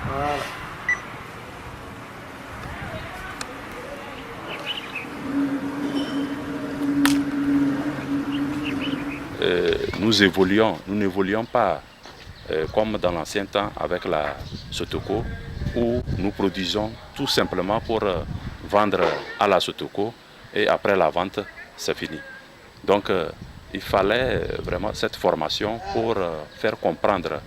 Voilà. Nous n'évoluons pas comme dans l'ancien temps avec la Sotoko, où nous produisons tout simplement pour vendre à la Sotoko et après la vente, c'est fini. Donc il fallait vraiment cette formation pour faire comprendre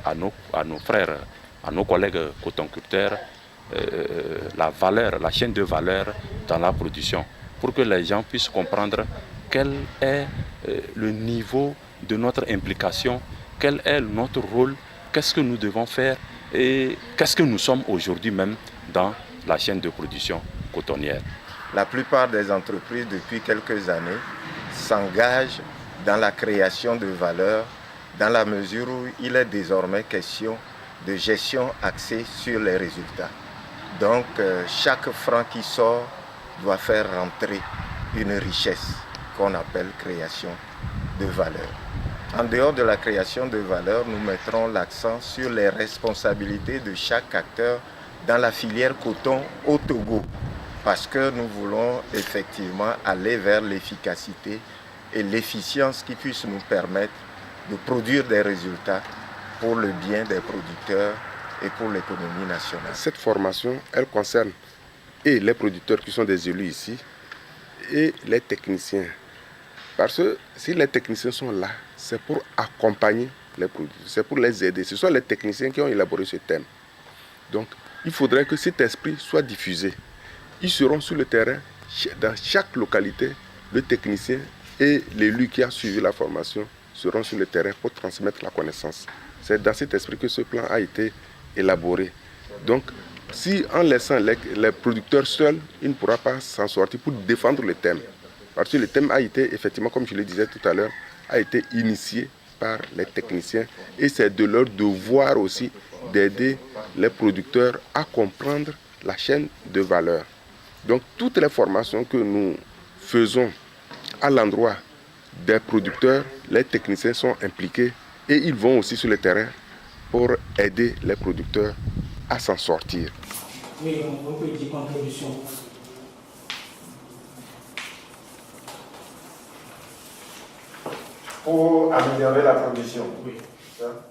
à nos frères, à nos collègues cotonculteurs, la valeur, la chaîne de valeur dans la production, pour que les gens puissent comprendre quel est le niveau de notre implication, quel est notre rôle, qu'est-ce que nous devons faire et qu'est-ce que nous sommes aujourd'hui même dans la chaîne de production cotonnière. La plupart des entreprises depuis quelques années s'engagent dans la création de valeur dans la mesure où il est désormais question de gestion axée sur les résultats. Donc chaque franc qui sort doit faire rentrer une richesse qu'on appelle création de valeur. En dehors de la création de valeur, nous mettrons l'accent sur les responsabilités de chaque acteur dans la filière coton au Togo, parce que nous voulons effectivement aller vers l'efficacité et l'efficience qui puisse nous permettre de produire des résultats pour le bien des producteurs et pour l'économie nationale. Cette formation, elle concerne et les producteurs qui sont des élus ici et les techniciens. Parce que si les techniciens sont là, c'est pour accompagner les producteurs, c'est pour les aider. Ce sont les techniciens qui ont élaboré ce thème. Donc, il faudrait que cet esprit soit diffusé. Ils seront sur le terrain, dans chaque localité, le technicien et l'élu qui a suivi la formation seront sur le terrain pour transmettre la connaissance. C'est dans cet esprit que ce plan a été élaboré. Donc, si en laissant les producteurs seuls, il ne pourra pas s'en sortir pour défendre le thème. Parce que le thème a été, effectivement, comme je le disais tout à l'heure, a été initié par les techniciens et c'est de leur devoir aussi d'aider les producteurs à comprendre la chaîne de valeur. Donc, toutes les formations que nous faisons à l'endroit des producteurs, les techniciens sont impliqués et ils vont aussi sur le terrain pour aider les producteurs à s'en sortir. Oui, on peut dire contribution. Pour améliorer la production. Oui. Ça?